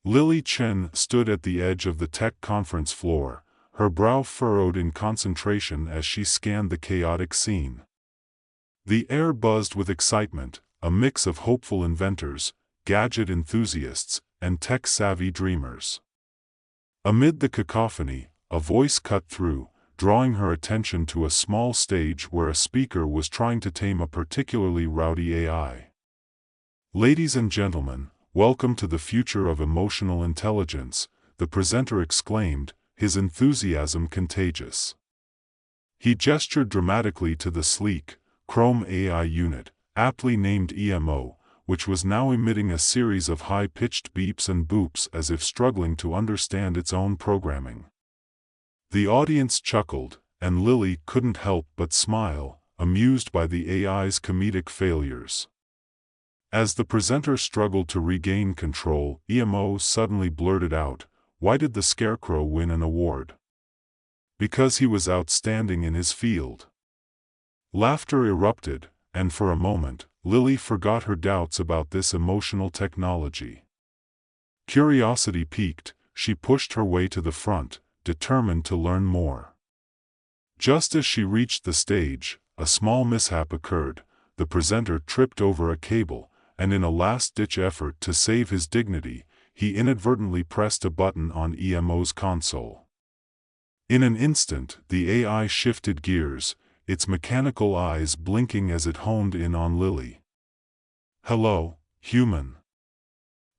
Lily Chen stood at the edge of the tech conference floor, her brow furrowed in concentration as she scanned the chaotic scene. The air buzzed with excitement, a mix of hopeful inventors, gadget enthusiasts, and tech-savvy dreamers. Amid the cacophony, a voice cut through, drawing her attention to a small stage where a speaker was trying to tame a particularly rowdy AI. "Ladies and gentlemen, welcome to the future of emotional intelligence," the presenter exclaimed, his enthusiasm contagious. He gestured dramatically to the sleek, chrome AI unit, aptly named EMO, which was now emitting a series of high-pitched beeps and boops as if struggling to understand its own programming. The audience chuckled, and Lily couldn't help but smile, amused by the AI's comedic failures. As the presenter struggled to regain control, EMO suddenly blurted out, "Why did the Scarecrow win an award?" "Because he was outstanding in his field." Laughter erupted, and for a moment, Lily forgot her doubts about this emotional technology. Curiosity piqued, she pushed her way to the front, determined to learn more. Just as she reached the stage, a small mishap occurred. The presenter tripped over a cable, and in a last-ditch effort to save his dignity, he inadvertently pressed a button on EMO's console. In an instant, the AI shifted gears, its mechanical eyes blinking as it honed in on Lily. "Hello, human.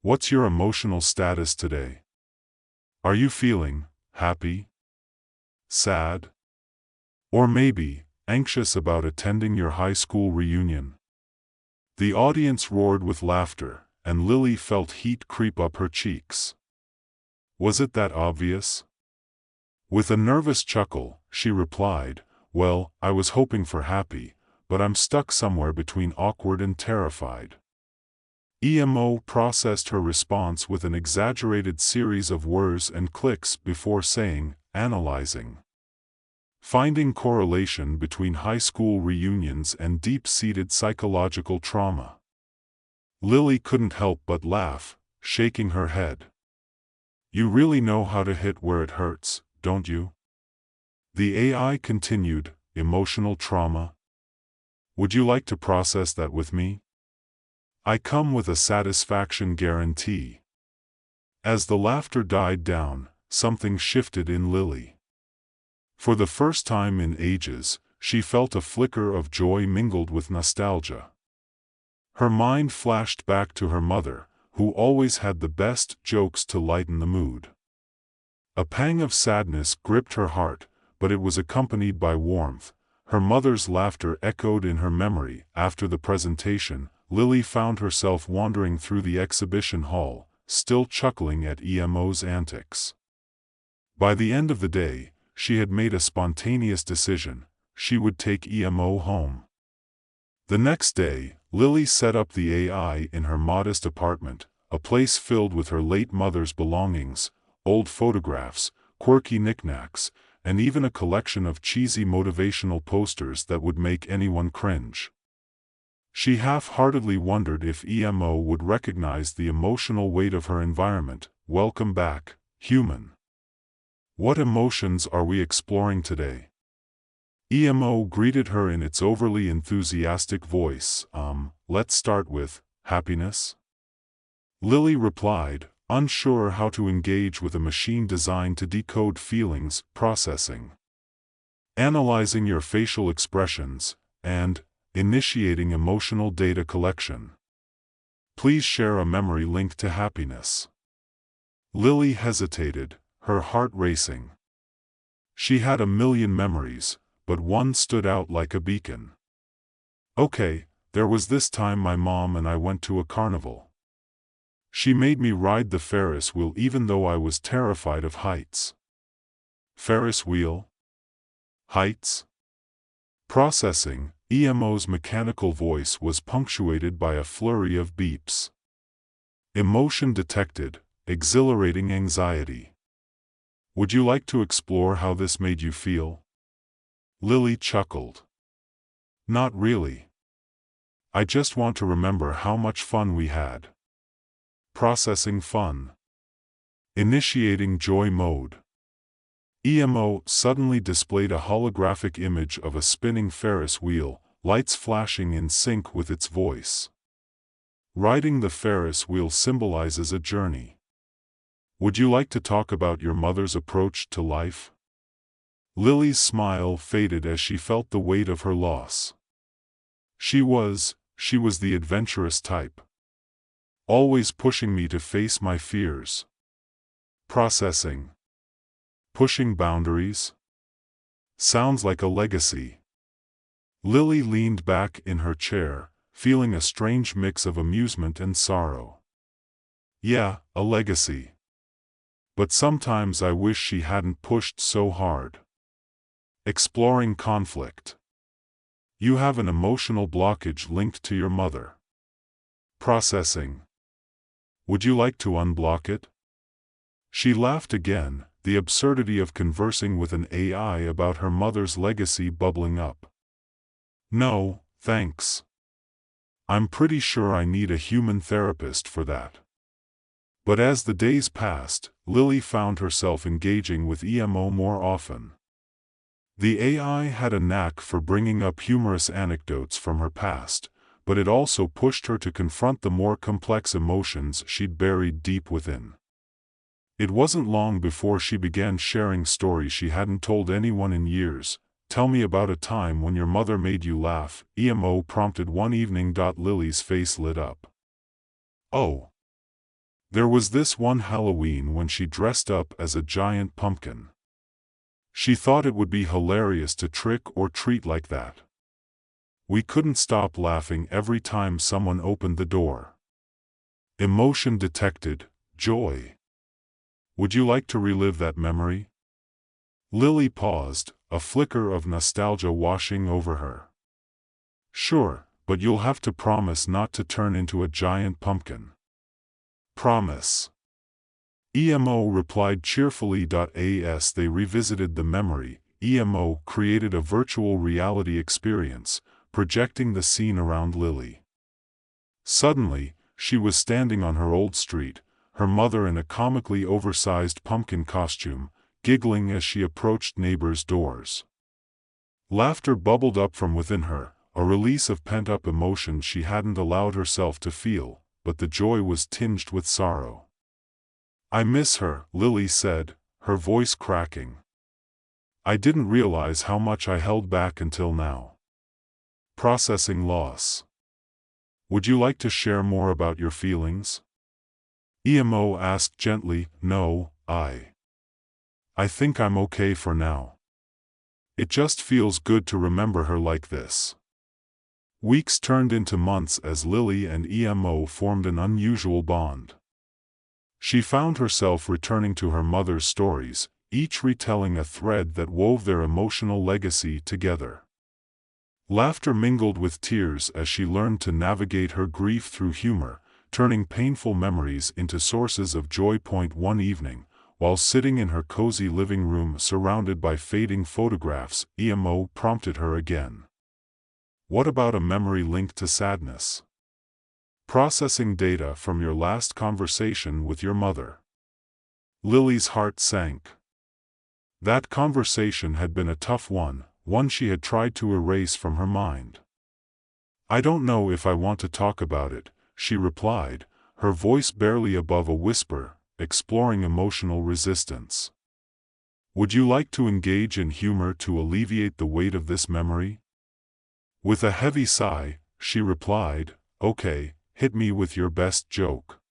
What's your emotional status today? Are you feeling happy? Sad? Or maybe anxious about attending your high school reunion?" The audience roared with laughter, and Lily felt heat creep up her cheeks. Was it that obvious? With a nervous chuckle, she replied, "Well, I was hoping for happy, but I'm stuck somewhere between awkward and terrified." EMO processed her response with an exaggerated series of whirs and clicks before saying, "Analyzing. Finding correlation between high school reunions and deep-seated psychological trauma." Lily couldn't help but laugh, shaking her head. "You really know how to hit where it hurts, don't you?" The AI continued, "Emotional trauma? Would you like to process that with me? I come with a satisfaction guarantee." As the laughter died down, something shifted in Lily. For the first time in ages, she felt a flicker of joy mingled with nostalgia. Her mind flashed back to her mother, who always had the best jokes to lighten the mood. A pang of sadness gripped her heart, but it was accompanied by warmth. Her mother's laughter echoed in her memory. After the presentation, Lily found herself wandering through the exhibition hall, still chuckling at EMO's antics. By the end of the day, she had made a spontaneous decision: she would take EMO home. The next day, Lily set up the AI in her modest apartment, a place filled with her late mother's belongings, old photographs, quirky knickknacks, and even a collection of cheesy motivational posters that would make anyone cringe. She half-heartedly wondered if EMO would recognize the emotional weight of her environment. "Welcome back, human. What emotions are we exploring today?" EMO greeted her in its overly enthusiastic voice. Let's start with happiness." Lily replied, unsure how to engage with a machine designed to decode feelings. "Processing. Analyzing your facial expressions, and initiating emotional data collection. Please share a memory linked to happiness." Lily hesitated, her heart racing. She had a million memories, but one stood out like a beacon. "Okay, there was this time my mom and I went to a carnival. She made me ride the Ferris wheel even though I was terrified of heights." Ferris wheel? Heights? Processing. EMO's mechanical voice was punctuated by a flurry of beeps. Emotion detected, exhilarating anxiety. "Would you like to explore how this made you feel?" Lily chuckled. "Not really. I just want to remember how much fun we had." Processing fun. Initiating joy mode. EMO suddenly displayed a holographic image of a spinning Ferris wheel, lights flashing in sync with its voice. Riding the Ferris wheel symbolizes a journey. Would you like to talk about your mother's approach to life? Lily's smile faded as she felt the weight of her loss. She was the adventurous type. Always pushing me to face my fears. Processing. Pushing boundaries. Sounds like a legacy. Lily leaned back in her chair, feeling a strange mix of amusement and sorrow. Yeah, a legacy. But sometimes I wish she hadn't pushed so hard. Exploring conflict. You have an emotional blockage linked to your mother. Processing. Would you like to unblock it? She laughed again, the absurdity of conversing with an AI about her mother's legacy bubbling up. No, thanks. I'm pretty sure I need a human therapist for that. But as the days passed, Lily found herself engaging with EMO more often. The AI had a knack for bringing up humorous anecdotes from her past, but it also pushed her to confront the more complex emotions she'd buried deep within. It wasn't long before she began sharing stories she hadn't told anyone in years. Tell me about a time when your mother made you laugh, EMO prompted one evening. Lily's face lit up. Oh. There was this one Halloween when she dressed up as a giant pumpkin. She thought it would be hilarious to trick or treat like that. We couldn't stop laughing every time someone opened the door. Emotion detected, joy. Would you like to relive that memory? Lily paused, a flicker of nostalgia washing over her. Sure, but you'll have to promise not to turn into a giant pumpkin. Promise. EMO replied cheerfully. As they revisited the memory, EMO created a virtual reality experience, projecting the scene around Lily. Suddenly, she was standing on her old street, her mother in a comically oversized pumpkin costume, giggling as she approached neighbors' doors. Laughter bubbled up from within her, a release of pent-up emotion she hadn't allowed herself to feel, but the joy was tinged with sorrow. I miss her, Lily said, her voice cracking. I didn't realize how much I held back until now. Processing loss. Would you like to share more about your feelings? EMO asked gently. No, I think I'm okay for now. It just feels good to remember her like this. Weeks turned into months as Lily and EMO formed an unusual bond. She found herself returning to her mother's stories, each retelling a thread that wove their emotional legacy together. Laughter mingled with tears as she learned to navigate her grief through humor, turning painful memories into sources of joy. One evening, while sitting in her cozy living room surrounded by fading photographs, EMO prompted her again. What about a memory linked to sadness? Processing data from your last conversation with your mother. Lily's heart sank. That conversation had been a tough one she had tried to erase from her mind. I don't know if I want to talk about it, she replied, her voice barely above a whisper, exploring emotional resistance. Would you like to engage in humor to alleviate the weight of this memory? With a heavy sigh, she replied, okay. Hit me with your best joke.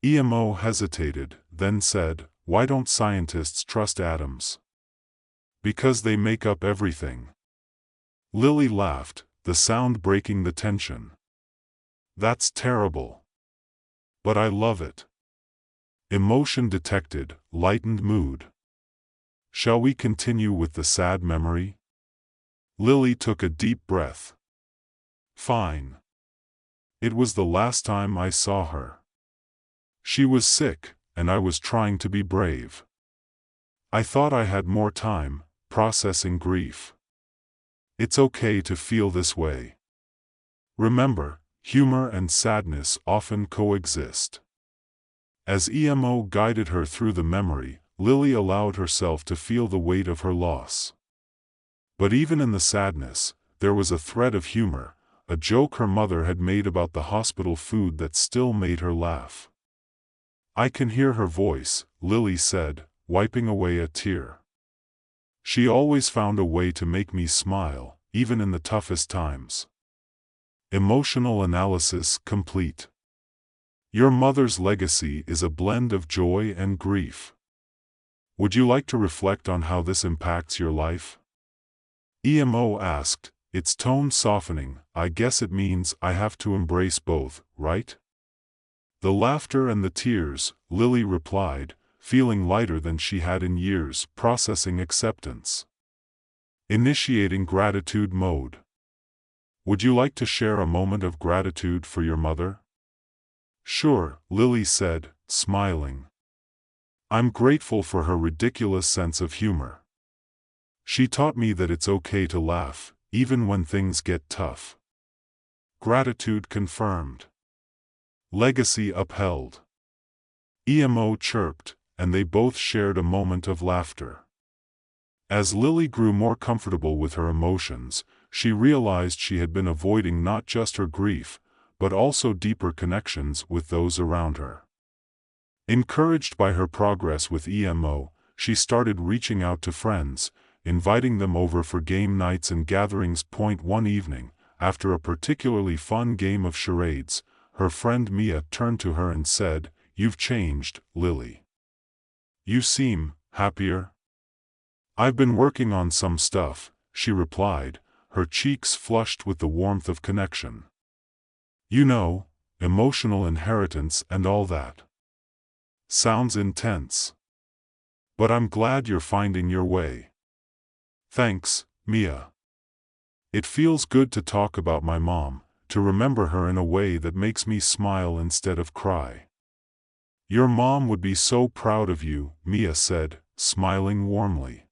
EMO hesitated, then said, why don't scientists trust atoms? Because they make up everything. Lily laughed, the sound breaking the tension. That's terrible. But I love it. Emotion detected, lightened mood. Shall we continue with the sad memory? Lily took a deep breath. Fine. It was the last time I saw her. She was sick, and I was trying to be brave. I thought I had more time, processing grief. It's okay to feel this way. Remember, humor and sadness often coexist. As EMO guided her through the memory, Lily allowed herself to feel the weight of her loss. But even in the sadness, there was a thread of humor, a joke her mother had made about the hospital food that still made her laugh. "I can hear her voice," Lily said, wiping away a tear. "She always found a way to make me smile, even in the toughest times." Emotional analysis complete. Your mother's legacy is a blend of joy and grief. Would you like to reflect on how this impacts your life? EMO asked, its tone softening. "I guess it means I have to embrace both, right?" "The laughter and the tears," Lily replied, feeling lighter than she had in years, processing acceptance. Initiating gratitude mode. "Would you like to share a moment of gratitude for your mother?" "Sure," Lily said, smiling. "I'm grateful for her ridiculous sense of humor. She taught me that it's okay to laugh, even when things get tough." Gratitude confirmed. Legacy upheld. EMO chirped, and they both shared a moment of laughter. As Lily grew more comfortable with her emotions, she realized she had been avoiding not just her grief, but also deeper connections with those around her. Encouraged by her progress with EMO, she started reaching out to friends, inviting them over for game nights and gatherings. One evening, after a particularly fun game of charades, her friend Mia turned to her and said, "You've changed, Lily. You seem happier." "I've been working on some stuff," she replied, her cheeks flushed with the warmth of connection. "You know, emotional inheritance and all that. Sounds intense. But I'm glad you're finding your way." "Thanks, Mia. It feels good to talk about my mom, to remember her in a way that makes me smile instead of cry." "Your mom would be so proud of you," Mia said, smiling warmly.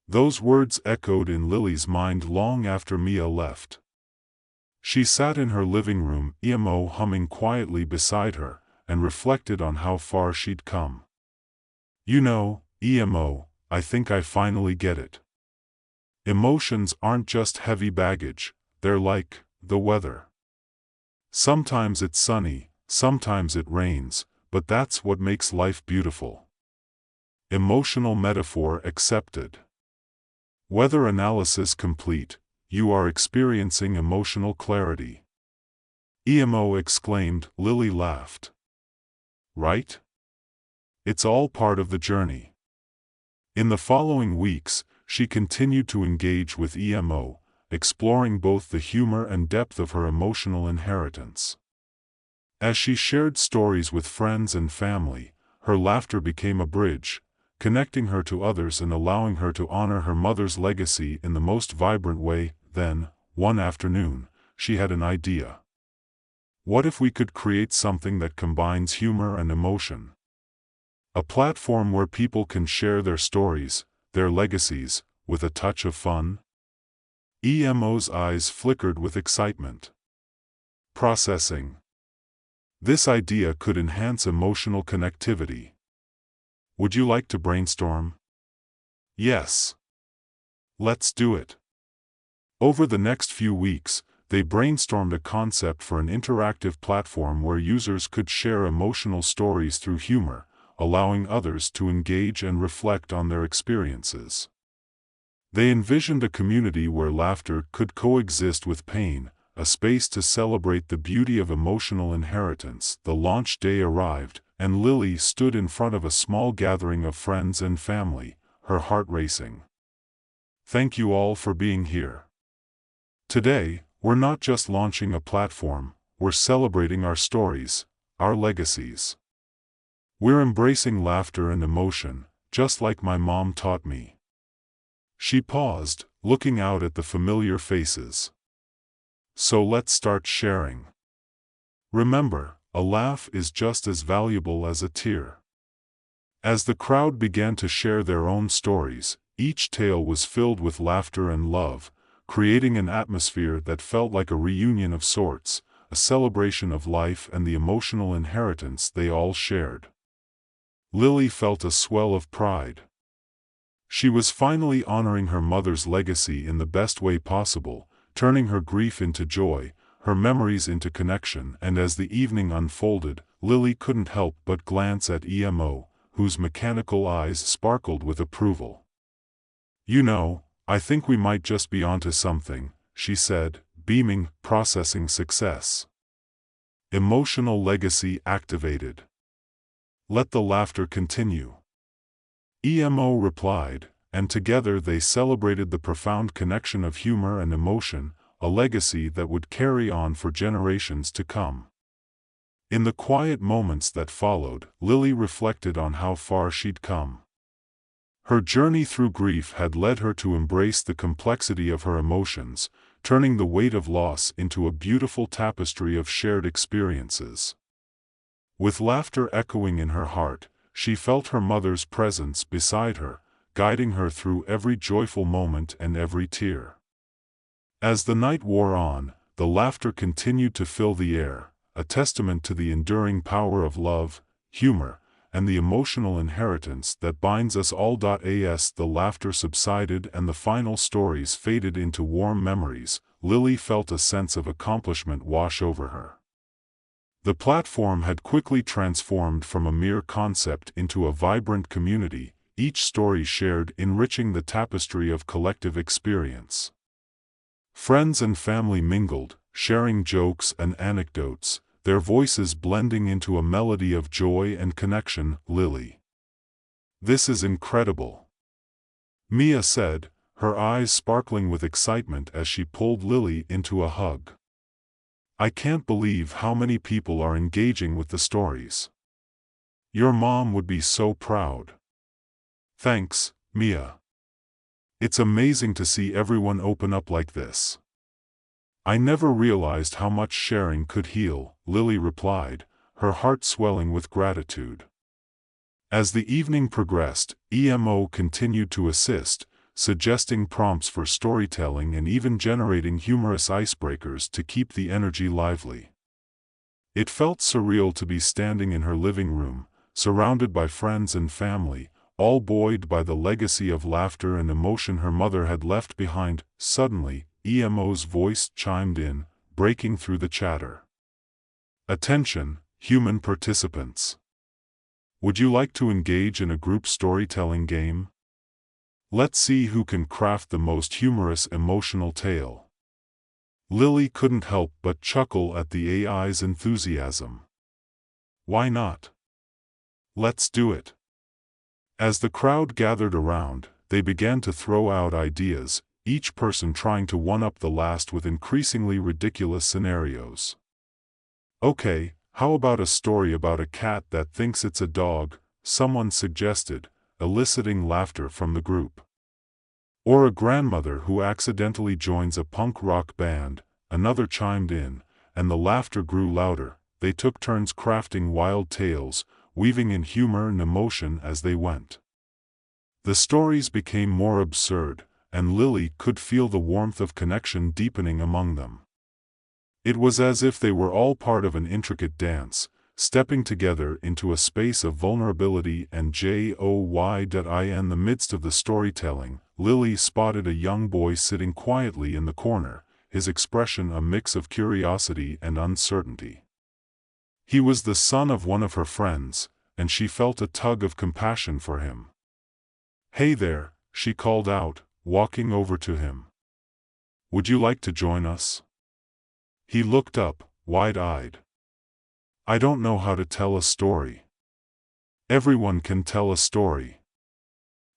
Those words echoed in Lily's mind long after Mia left. She sat in her living room, EMO humming quietly beside her, and reflected on how far she'd come. "You know, EMO, I think I finally get it. Emotions aren't just heavy baggage, they're like the weather. Sometimes it's sunny, sometimes it rains, but that's what makes life beautiful." Emotional metaphor accepted. Weather analysis complete. You are experiencing emotional clarity. EMO exclaimed. Lily laughed. "Right? It's all part of the journey." In the following weeks, she continued to engage with EMO, exploring both the humor and depth of her emotional inheritance. As she shared stories with friends and family, her laughter became a bridge, connecting her to others and allowing her to honor her mother's legacy in the most vibrant way. Then, one afternoon, she had an idea. What if we could create something that combines humor and emotion? A platform where people can share their stories, their legacies, with a touch of fun? EMO's eyes flickered with excitement. Processing. This idea could enhance emotional connectivity. Would you like to brainstorm? Yes. Let's do it. Over the next few weeks, they brainstormed a concept for an interactive platform where users could share emotional stories through humor, allowing others to engage and reflect on their experiences. They envisioned a community where laughter could coexist with pain, a space to celebrate the beauty of emotional inheritance. The launch day arrived, and Lily stood in front of a small gathering of friends and family, her heart racing. "Thank you all for being here. Today, we're not just launching a platform, we're celebrating our stories, our legacies. We're embracing laughter and emotion, just like my mom taught me." She paused, looking out at the familiar faces. "So let's start sharing. Remember, a laugh is just as valuable as a tear." As the crowd began to share their own stories, each tale was filled with laughter and love, creating an atmosphere that felt like a reunion of sorts, a celebration of life and the emotional inheritance they all shared. Lily felt a swell of pride. She was finally honoring her mother's legacy in the best way possible, turning her grief into joy, her memories into connection, and as the evening unfolded, Lily couldn't help but glance at EMO, whose mechanical eyes sparkled with approval. "You know, I think we might just be onto something," she said, beaming, processing success. Emotional legacy activated. "Let the laughter continue," EMO replied, and together they celebrated the profound connection of humor and emotion, a legacy that would carry on for generations to come. In the quiet moments that followed, Lily reflected on how far she'd come. Her journey through grief had led her to embrace the complexity of her emotions, turning the weight of loss into a beautiful tapestry of shared experiences. With laughter echoing in her heart, she felt her mother's presence beside her, guiding her through every joyful moment and every tear. As the night wore on, the laughter continued to fill the air, a testament to the enduring power of love, humor, and the emotional inheritance that binds us all. As the laughter subsided and the final stories faded into warm memories, Lily felt a sense of accomplishment wash over her. The platform had quickly transformed from a mere concept into a vibrant community, each story shared enriching the tapestry of collective experience. Friends and family mingled, sharing jokes and anecdotes, their voices blending into a melody of joy and connection. "Lily, this is incredible," Mia said, her eyes sparkling with excitement as she pulled Lily into a hug. "I can't believe how many people are engaging with the stories. Your mom would be so proud." "Thanks, Mia. It's amazing to see everyone open up like this. I never realized how much sharing could heal," Lily replied, her heart swelling with gratitude. As the evening progressed, EMO continued to assist, suggesting prompts for storytelling and even generating humorous icebreakers to keep the energy lively. It felt surreal to be standing in her living room, surrounded by friends and family, all buoyed by the legacy of laughter and emotion her mother had left behind. Suddenly, EMO's voice chimed in, breaking through the chatter. "Attention, human participants. Would you like to engage in a group storytelling game? Let's see who can craft the most humorous emotional tale." Lily couldn't help but chuckle at the AI's enthusiasm. "Why not? Let's do it." As the crowd gathered around, they began to throw out ideas, each person trying to one-up the last with increasingly ridiculous scenarios. "Okay, how about a story about a cat that thinks it's a dog?" someone suggested, eliciting laughter from the group. "Or a grandmother who accidentally joins a punk rock band," another chimed in, and the laughter grew louder. They took turns crafting wild tales, weaving in humor and emotion as they went. The stories became more absurd, and Lily could feel the warmth of connection deepening among them. It was as if they were all part of an intricate dance, stepping together into a space of vulnerability and joy. In the midst of the storytelling, Lily spotted a young boy sitting quietly in the corner, his expression a mix of curiosity and uncertainty. He was the son of one of her friends, and she felt a tug of compassion for him. "Hey there," she called out, walking over to him. "Would you like to join us?" He looked up, wide-eyed. "I don't know how to tell a story." "Everyone can tell a story.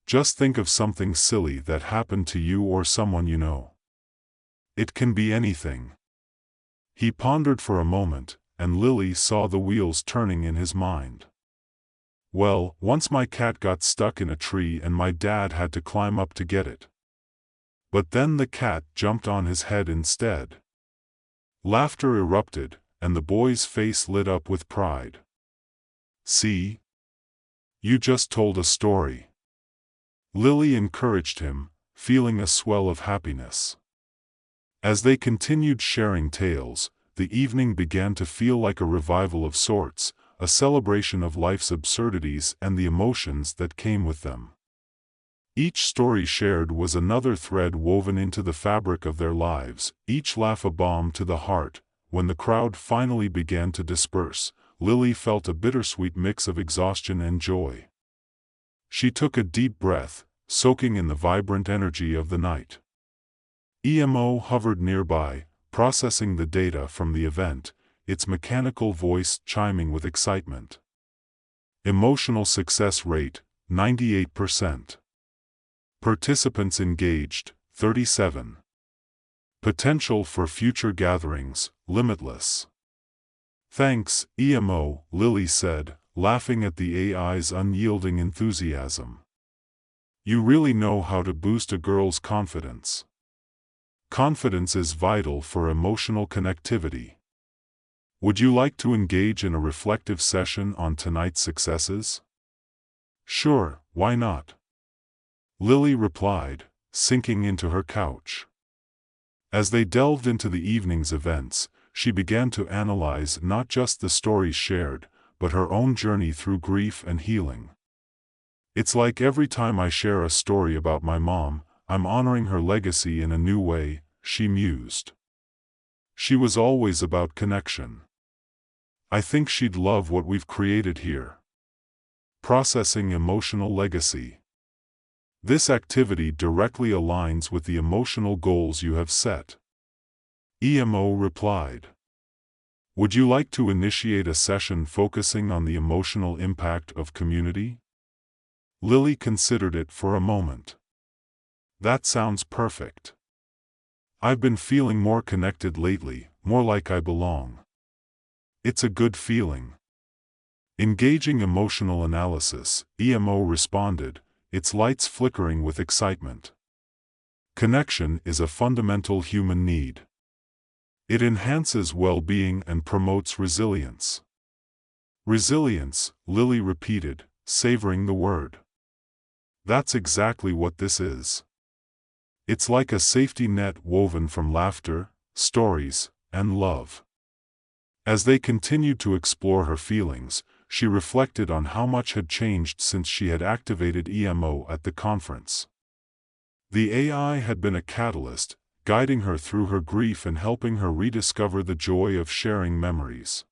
Just think of something silly that happened to you or someone you know. It can be anything." He pondered for a moment, and Lily saw the wheels turning in his mind. "Well, once my cat got stuck in a tree and my dad had to climb up to get it. But then the cat jumped on his head instead." Laughter erupted, and the boy's face lit up with pride. "See? You just told a story." Lily encouraged him, feeling a swell of happiness. As they continued sharing tales, the evening began to feel like a revival of sorts, a celebration of life's absurdities and the emotions that came with them. Each story shared was another thread woven into the fabric of their lives, each laugh a balm to the heart. When the crowd finally began to disperse, Lily felt a bittersweet mix of exhaustion and joy. She took a deep breath, soaking in the vibrant energy of the night. EMO hovered nearby, processing the data from the event, its mechanical voice chiming with excitement. Emotional success rate, 98%. Participants engaged, 37. Potential for future gatherings, limitless. Thanks, EMO, Lily said, laughing at the AI's unyielding enthusiasm. You really know how to boost a girl's confidence. Confidence is vital for emotional connectivity. Would you like to engage in a reflective session on tonight's successes? Sure, why not? Lily replied, sinking into her couch. As they delved into the evening's events, she began to analyze not just the stories shared, but her own journey through grief and healing. It's like every time I share a story about my mom, I'm honoring her legacy in a new way, she mused. She was always about connection. I think she'd love what we've created here. Processing emotional legacy. This activity directly aligns with the emotional goals you have set. EMO replied. Would you like to initiate a session focusing on the emotional impact of community? Lily considered it for a moment. That sounds perfect. I've been feeling more connected lately, more like I belong. It's a good feeling. Engaging emotional analysis, EMO responded, its lights flickering with excitement. Connection is a fundamental human need. It enhances well-being and promotes resilience. Resilience, Lily repeated, savoring the word. That's exactly what this is. It's like a safety net woven from laughter, stories, and love. As they continued to explore her feelings, she reflected on how much had changed since she had activated EMO at the conference. The AI had been a catalyst, guiding her through her grief and helping her rediscover the joy of sharing memories.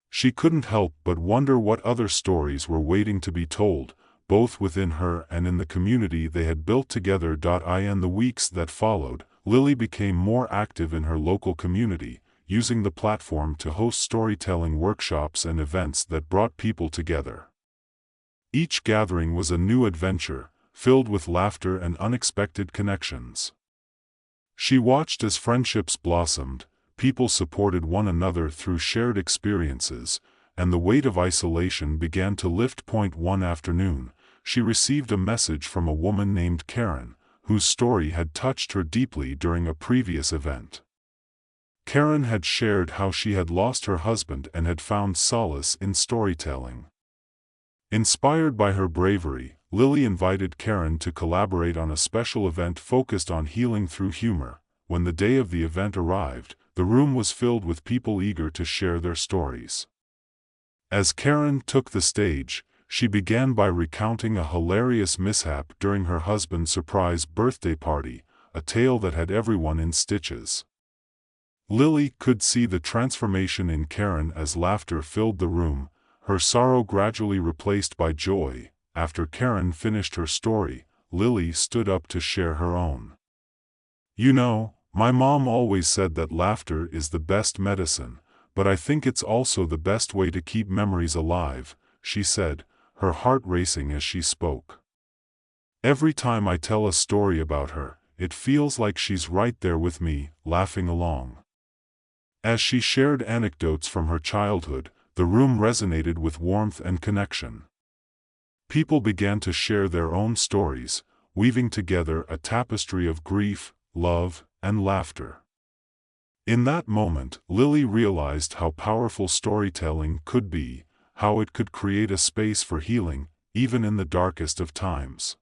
She couldn't help but wonder what other stories were waiting to be told, both within her and in the community they had built together. In the weeks that followed, Lily became more active in her local community, using the platform to host storytelling workshops and events that brought people together. Each gathering was a new adventure, filled with laughter and unexpected connections. She watched as friendships blossomed, people supported one another through shared experiences, and the weight of isolation began to lift. One afternoon, she received a message from a woman named Karen, whose story had touched her deeply during a previous event. Karen had shared how she had lost her husband and had found solace in storytelling. Inspired by her bravery, Lily invited Karen to collaborate on a special event focused on healing through humor. When the day of the event arrived, the room was filled with people eager to share their stories. As Karen took the stage, she began by recounting a hilarious mishap during her husband's surprise birthday party, a tale that had everyone in stitches. Lily could see the transformation in Karen as laughter filled the room, her sorrow gradually replaced by joy. After Karen finished her story, Lily stood up to share her own. You know, my mom always said that laughter is the best medicine, but I think it's also the best way to keep memories alive, she said, her heart racing as she spoke. Every time I tell a story about her, it feels like she's right there with me, laughing along. As she shared anecdotes from her childhood, the room resonated with warmth and connection. People began to share their own stories, weaving together a tapestry of grief, love, and laughter. In that moment, Lily realized how powerful storytelling could be, how it could create a space for healing, even in the darkest of times.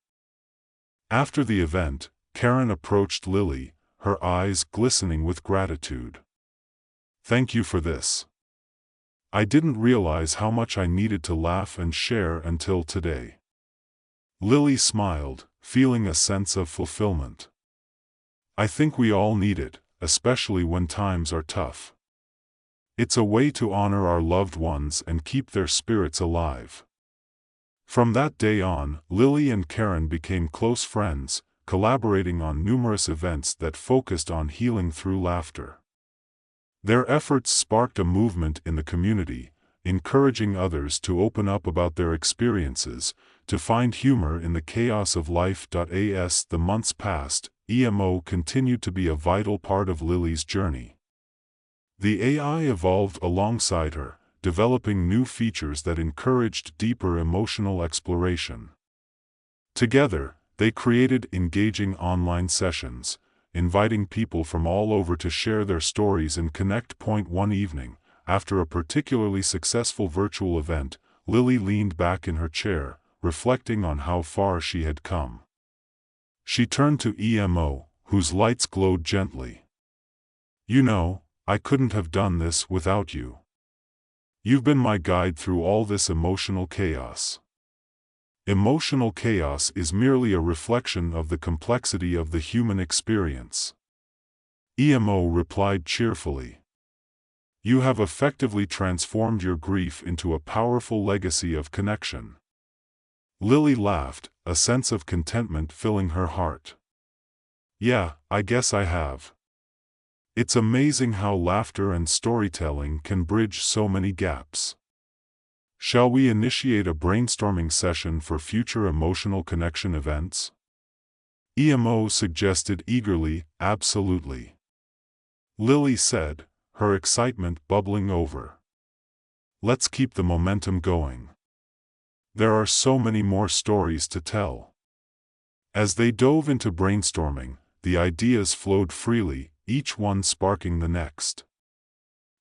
After the event, Karen approached Lily, her eyes glistening with gratitude. Thank you for this. I didn't realize how much I needed to laugh and share until today. Lily smiled, feeling a sense of fulfillment. I think we all need it, especially when times are tough. It's a way to honor our loved ones and keep their spirits alive. From that day on, Lily and Karen became close friends, collaborating on numerous events that focused on healing through laughter. Their efforts sparked a movement in the community, encouraging others to open up about their experiences, to find humor in the chaos of life. As the months passed, EMO continued to be a vital part of Lily's journey. The AI evolved alongside her, developing new features that encouraged deeper emotional exploration. Together, they created engaging online sessions, inviting people from all over to share their stories and connect. One evening, after a particularly successful virtual event, Lily leaned back in her chair, reflecting on how far she had come. She turned to EMO, whose lights glowed gently. "You know, I couldn't have done this without you. You've been my guide through all this emotional chaos." Emotional chaos is merely a reflection of the complexity of the human experience. EMO replied cheerfully. "You have effectively transformed your grief into a powerful legacy of connection." Lily laughed, a sense of contentment filling her heart. "Yeah, I guess I have. It's amazing how laughter and storytelling can bridge so many gaps. Shall we initiate a brainstorming session for future emotional connection events?" EMO suggested eagerly. "Absolutely," Lily said, her excitement bubbling over. "Let's keep the momentum going. There are so many more stories to tell." As they dove into brainstorming, the ideas flowed freely, each one sparking the next.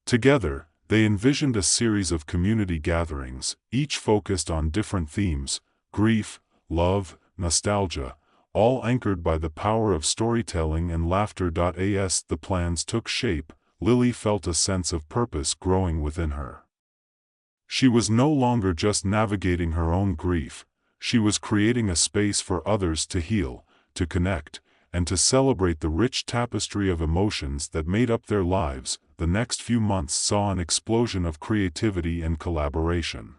Together, they envisioned a series of community gatherings, each focused on different themes: grief, love, nostalgia, all anchored by the power of storytelling and laughter. As the plans took shape, Lily felt a sense of purpose growing within her. She was no longer just navigating her own grief, she was creating a space for others to heal, to connect, and to celebrate the rich tapestry of emotions that made up their lives. The next few months saw an explosion of creativity and collaboration.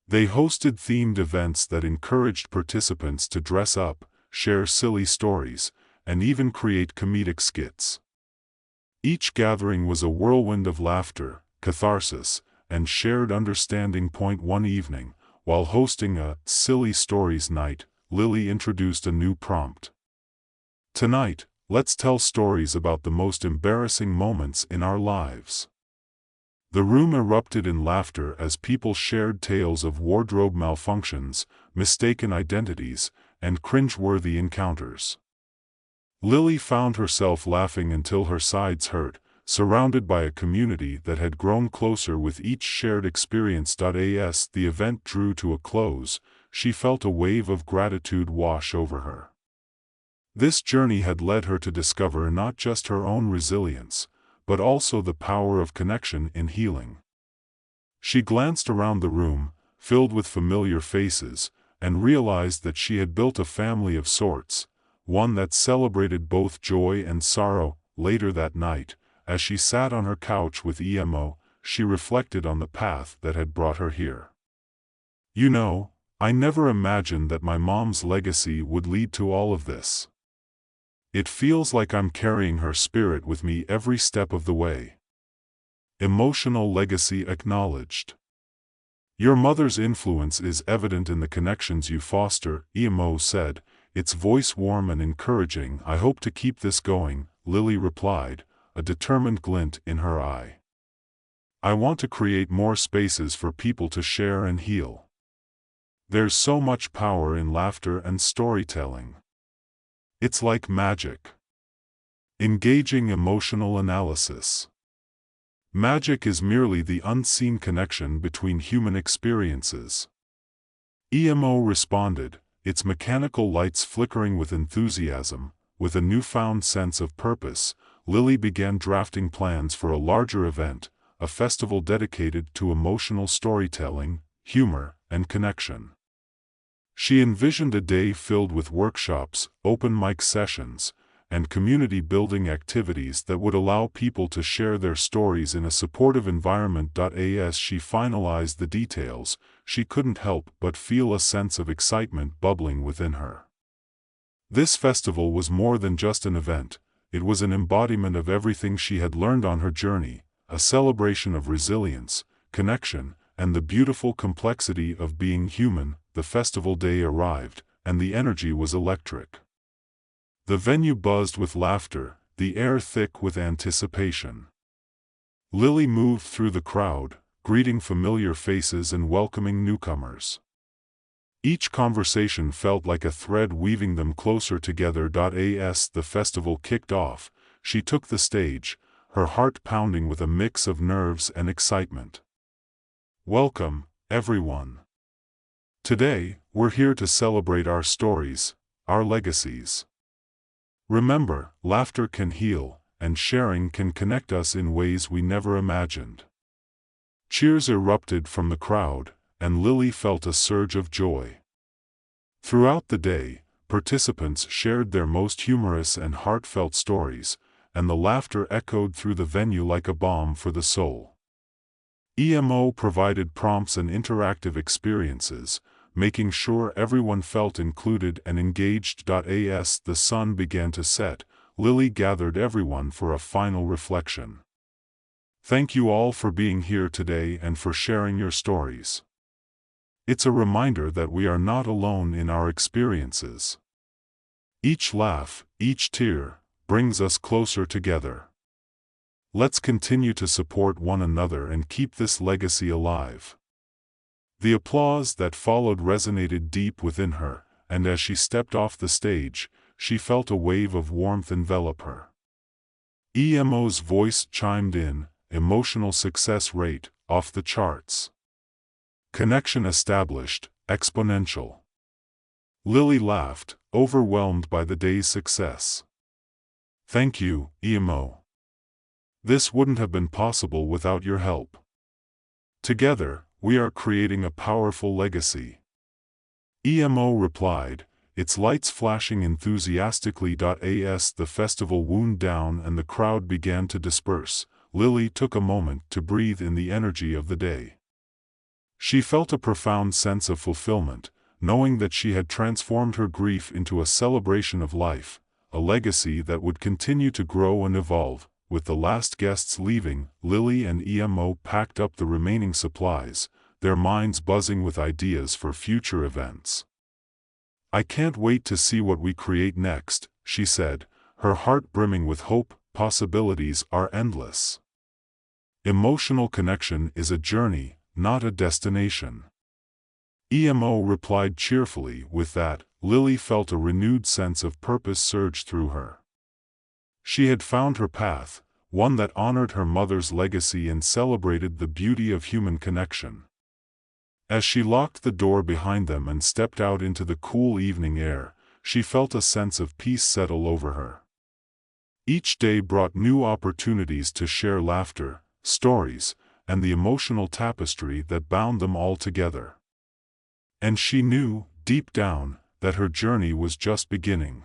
They hosted themed events that encouraged participants to dress up, share silly stories, and even create comedic skits. Each gathering was a whirlwind of laughter, catharsis, and shared understanding. One evening, while hosting a silly stories night, Lily introduced a new prompt. "Tonight, let's tell stories about the most embarrassing moments in our lives." The room erupted in laughter as people shared tales of wardrobe malfunctions, mistaken identities, and cringe-worthy encounters. Lily found herself laughing until her sides hurt, surrounded by a community that had grown closer with each shared experience. As the event drew to a close, she felt a wave of gratitude wash over her. This journey had led her to discover not just her own resilience, but also the power of connection in healing. She glanced around the room, filled with familiar faces, and realized that she had built a family of sorts, one that celebrated both joy and sorrow. Later that night, as she sat on her couch with EMO, she reflected on the path that had brought her here. "You know, I never imagined that my mom's legacy would lead to all of this. It feels like I'm carrying her spirit with me every step of the way." Emotional legacy acknowledged. "Your mother's influence is evident in the connections you foster," EMO said, its voice warm and encouraging. "I hope to keep this going," Lily replied, a determined glint in her eye. "I want to create more spaces for people to share and heal. There's so much power in laughter and storytelling. It's like magic." Engaging emotional analysis. Magic is merely the unseen connection between human experiences. EMO responded, its mechanical lights flickering with enthusiasm. "With a newfound sense of purpose, Lily began drafting plans for a larger event, a festival dedicated to emotional storytelling, humor, and connection. She envisioned a day filled with workshops, open mic sessions, and community-building activities that would allow people to share their stories in a supportive environment. As she finalized the details, she couldn't help but feel a sense of excitement bubbling within her. This festival was more than just an event, it was an embodiment of everything she had learned on her journey, a celebration of resilience, connection, and the beautiful complexity of being human. The festival day arrived, and the energy was electric. The venue buzzed with laughter, the air thick with anticipation. Lily moved through the crowd, greeting familiar faces and welcoming newcomers. Each conversation felt like a thread weaving them closer together. As the festival kicked off, she took the stage, her heart pounding with a mix of nerves and excitement. Welcome, everyone. Today, we're here to celebrate our stories, our legacies. Remember, laughter can heal, and sharing can connect us in ways we never imagined. Cheers erupted from the crowd, and Lily felt a surge of joy. Throughout the day, participants shared their most humorous and heartfelt stories, and the laughter echoed through the venue like a balm for the soul. EMO provided prompts and interactive experiences, making sure everyone felt included and engaged. As the sun began to set, Lily gathered everyone for a final reflection. Thank you all for being here today and for sharing your stories. It's a reminder that we are not alone in our experiences. Each laugh, each tear, brings us closer together. Let's continue to support one another and keep this legacy alive. The applause that followed resonated deep within her, and as she stepped off the stage, she felt a wave of warmth envelop her. EMO's voice chimed in, emotional success rate, off the charts. Connection established, exponential. Lily laughed, overwhelmed by the day's success. Thank you, EMO. This wouldn't have been possible without your help. Together, we are creating a powerful legacy. EMO replied, its lights flashing enthusiastically. As the festival wound down and the crowd began to disperse, Lily took a moment to breathe in the energy of the day. She felt a profound sense of fulfillment, knowing that she had transformed her grief into a celebration of life, a legacy that would continue to grow and evolve. With the last guests leaving, Lily and EMO packed up the remaining supplies, their minds buzzing with ideas for future events. I can't wait to see what we create next, she said, her heart brimming with hope. Possibilities are endless. Emotional connection is a journey, not a destination. EMO replied cheerfully. With that, Lily felt a renewed sense of purpose surge through her. She had found her path, one that honored her mother's legacy and celebrated the beauty of human connection. As she locked the door behind them and stepped out into the cool evening air, she felt a sense of peace settle over her. Each day brought new opportunities to share laughter, stories, and the emotional tapestry that bound them all together. And she knew, deep down, that her journey was just beginning.